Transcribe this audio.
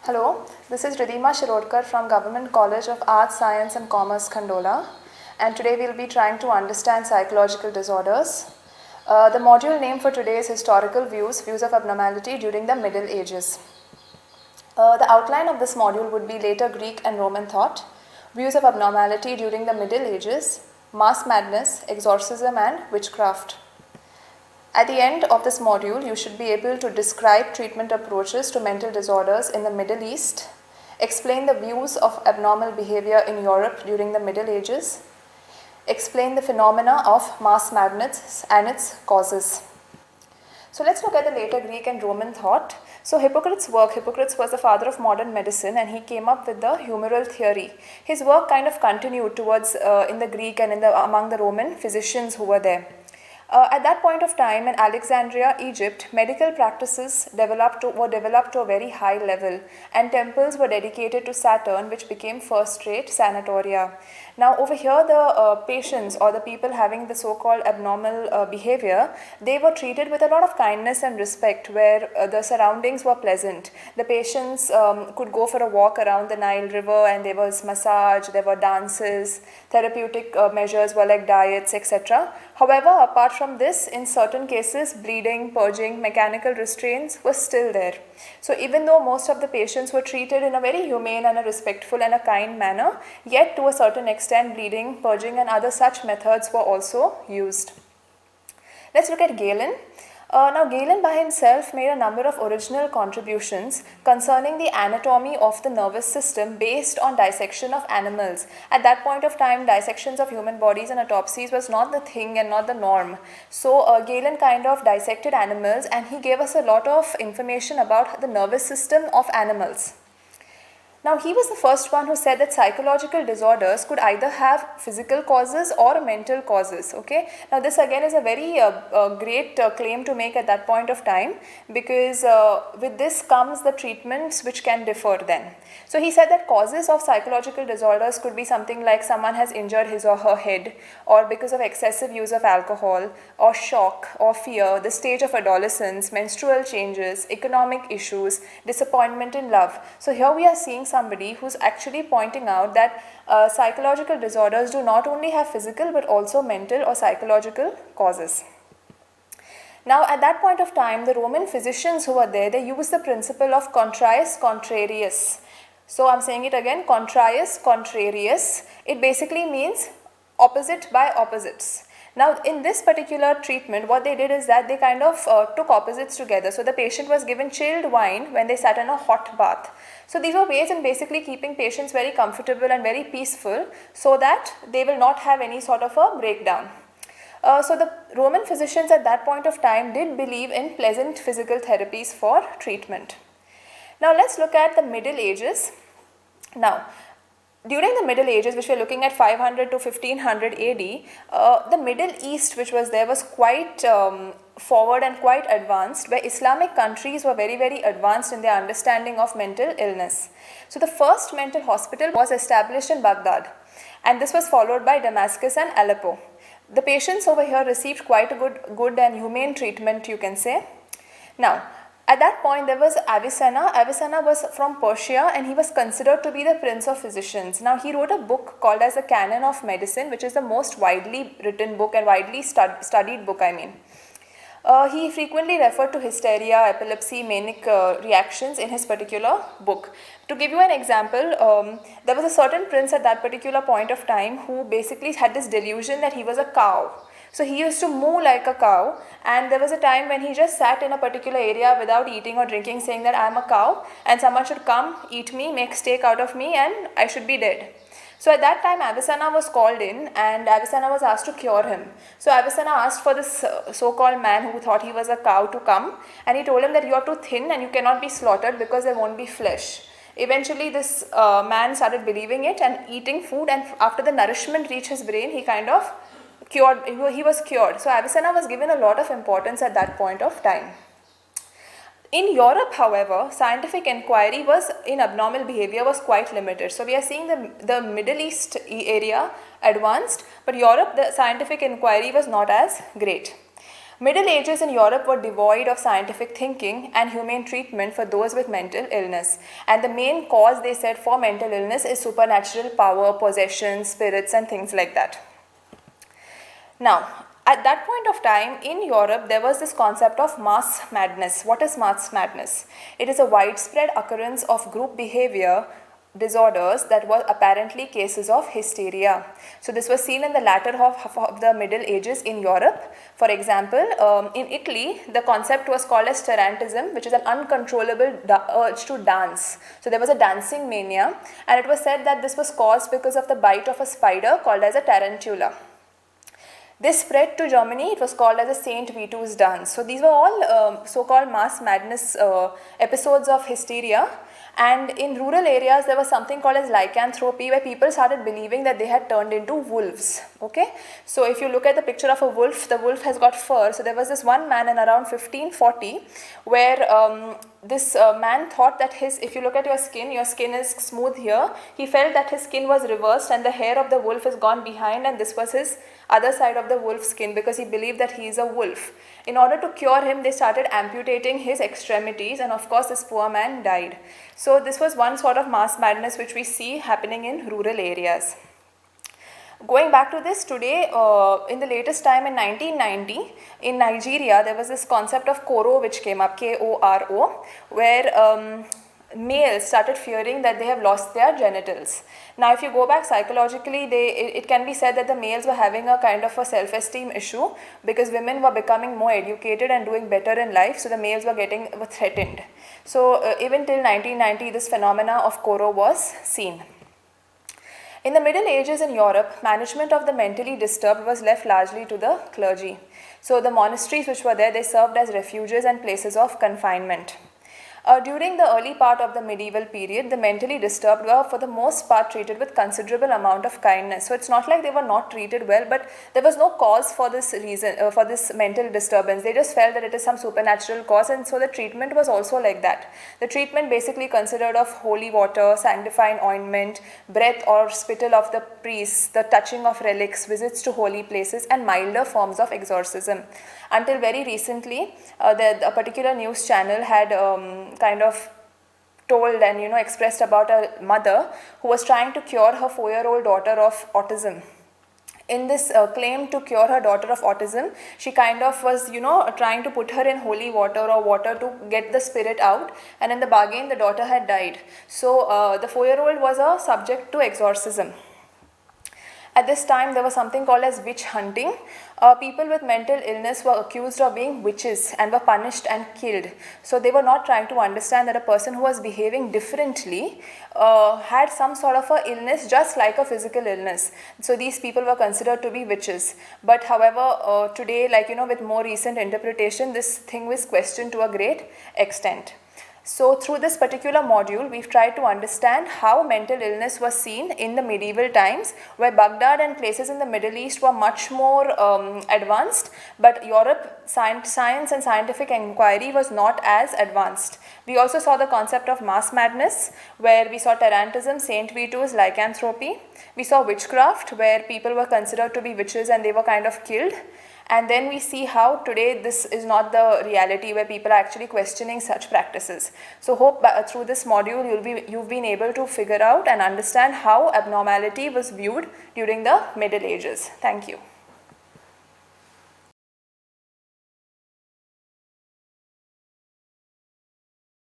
Hello, this is Ridhima Shirodkar from Government College of Arts, Science and Commerce, Khandola, and today we will be trying to understand psychological disorders. The module name for today is Historical Views of Abnormality during the Middle Ages. The outline of this module would be later Greek and Roman thought, views of abnormality during the Middle Ages, mass madness, exorcism and witchcraft. At the end of this module, you should be able to describe treatment approaches to mental disorders in the Middle East, explain the views of abnormal behavior in Europe during the Middle Ages, explain the phenomena of mass madness and its causes. So let's look at the later Greek and Roman thought. So Hippocrates was the father of modern medicine, and he came up with the humoral theory. His work kind of continued towards in the Greek and among the Roman physicians who were there. At that point of time in Alexandria, Egypt, medical practices were developed to a very high level, and temples were dedicated to Saturn, which became first-rate sanatoria. Now over here, the patients or the people having the so-called abnormal behavior, they were treated with a lot of kindness and respect, where the surroundings were pleasant. The patients could go for a walk around the Nile River, and there was massage, there were dances, therapeutic measures were like diets, etc. However, apart from this, in certain cases, bleeding, purging, mechanical restraints were still there. So even though most of the patients were treated in a very humane and a respectful and a kind manner, yet to a certain extent bleeding, purging and other such methods were also used. Let's look at Galen. Now Galen by himself made a number of original contributions concerning the anatomy of the nervous system based on dissection of animals. At that point of time, dissections of human bodies and autopsies was not the thing and not the norm. So Galen kind of dissected animals, and he gave us a lot of information about the nervous system of animals. Now, he was the first one who said that psychological disorders could either have physical causes or mental causes. Okay. Now, this again is a very great claim to make at that point of time, because with this comes the treatments which can differ then. So, he said that causes of psychological disorders could be something like someone has injured his or her head, or because of excessive use of alcohol, or shock, or fear, the stage of adolescence, menstrual changes, economic issues, disappointment in love. So, here we are seeing somebody who's actually pointing out that psychological disorders do not only have physical but also mental or psychological causes. Now at that point of time, the Roman physicians who were there, they used the principle of contrarius contrarius. So I'm saying it again, contrarius contrarius. It basically means opposite by opposites. Now in this particular treatment, what they did is that they kind of took opposites together. So the patient was given chilled wine when they sat in a hot bath. So these were ways in basically keeping patients very comfortable and very peaceful, so that they will not have any sort of a breakdown. So the Roman physicians at that point of time did believe in pleasant physical therapies for treatment. Now let's look at the Middle Ages. Now, during the Middle Ages, which we are looking at 500 to 1500 AD, the Middle East, which was there, was quite forward and quite advanced, where Islamic countries were very, very advanced in their understanding of mental illness. So the first mental hospital was established in Baghdad, and this was followed by Damascus and Aleppo. The patients over here received quite a good and humane treatment, you can say. Now, at that point, there was Avicenna. Avicenna was from Persia, and he was considered to be the prince of physicians. Now, he wrote a book called as the Canon of Medicine, which is the most widely written book and widely studied book, He frequently referred to hysteria, epilepsy, manic reactions in his particular book. To give you an example, there was a certain prince at that particular point of time who basically had this delusion that he was a cow. So he used to moo like a cow, and there was a time when he just sat in a particular area without eating or drinking, saying that I am a cow and someone should come, eat me, make steak out of me, and I should be dead. So at that time, Avicenna was called in, and Avicenna was asked to cure him. So Avicenna asked for this so-called man who thought he was a cow to come, and he told him that you are too thin and you cannot be slaughtered because there won't be flesh. Eventually, this man started believing it and eating food, and after the nourishment reached his brain, he kind of cured. He was cured. So Avicenna was given a lot of importance at that point of time. In Europe, however, scientific inquiry in abnormal behavior was quite limited. So we are seeing the Middle East area advanced, but Europe, the scientific inquiry was not as great. Middle Ages in Europe were devoid of scientific thinking and humane treatment for those with mental illness. And the main cause, they said, for mental illness is supernatural power, possession, spirits and things like that. Now, at that point of time in Europe, there was this concept of mass madness. What is mass madness? It is a widespread occurrence of group behavior disorders that were apparently cases of hysteria. So this was seen in the latter half of the Middle Ages in Europe. For example, in Italy, the concept was called as tarantism, which is an uncontrollable urge to dance. So there was a dancing mania, and it was said that this was caused because of the bite of a spider called as a tarantula. This spread to Germany. It was called as a Saint Vito's dance. So these were all so-called mass madness episodes of hysteria. And in rural areas, there was something called as lycanthropy, where people started believing that they had turned into wolves. Okay, so if you look at the picture of a wolf, the wolf has got fur. So there was this one man in around 1540, where this man thought that if you look at your skin is smooth here. He felt that his skin was reversed and the hair of the wolf is gone behind, and this was his other side of the wolf's skin, because he believed that he is a wolf. In order to cure him, they started amputating his extremities, and of course this poor man died. So this was one sort of mass madness which we see happening in rural areas. Going back to this today, in the latest time in 1990, in Nigeria, there was this concept of Koro which came up, K-O-R-O, where males started fearing that they have lost their genitals. Now, if you go back psychologically, it can be said that the males were having a kind of a self-esteem issue, because women were becoming more educated and doing better in life, so the males were threatened. So even till 1990, this phenomena of Koro was seen. In the Middle Ages in Europe, management of the mentally disturbed was left largely to the clergy. So the monasteries which were there, they served as refuges and places of confinement. During the early part of the medieval period, the mentally disturbed were for the most part treated with considerable amount of kindness. So it's not like they were not treated well, but there was no cause for this reason, for this mental disturbance. They just felt that it is some supernatural cause, and so the treatment was also like that. The treatment basically consisted of holy water, sanctifying ointment, breath or spittle of the priests, the touching of relics, visits to holy places, and milder forms of exorcism. Until very recently, a particular news channel had kind of told and expressed about a mother who was trying to cure her 4-year-old daughter of autism. In this claim to cure her daughter of autism, she kind of was trying to put her in holy water or water to get the spirit out, and in the bargain the daughter had died. So the 4-year-old was a subject to exorcism. At this time, there was something called as witch hunting. People with mental illness were accused of being witches and were punished and killed. So they were not trying to understand that a person who was behaving differently had some sort of a illness, just like a physical illness. So these people were considered to be witches. But however, today, with more recent interpretation, this thing was questioned to a great extent. So through this particular module, we've tried to understand how mental illness was seen in the medieval times, where Baghdad and places in the Middle East were much more advanced, but Europe, science and scientific inquiry was not as advanced. We also saw the concept of mass madness, where we saw tarantism, Saint Vito's, lycanthropy. We saw witchcraft, where people were considered to be witches and they were kind of killed. And then we see how today this is not the reality, where people are actually questioning such practices. So hope through this module you've been able to figure out and understand how abnormality was viewed during the Middle Ages. Thank you.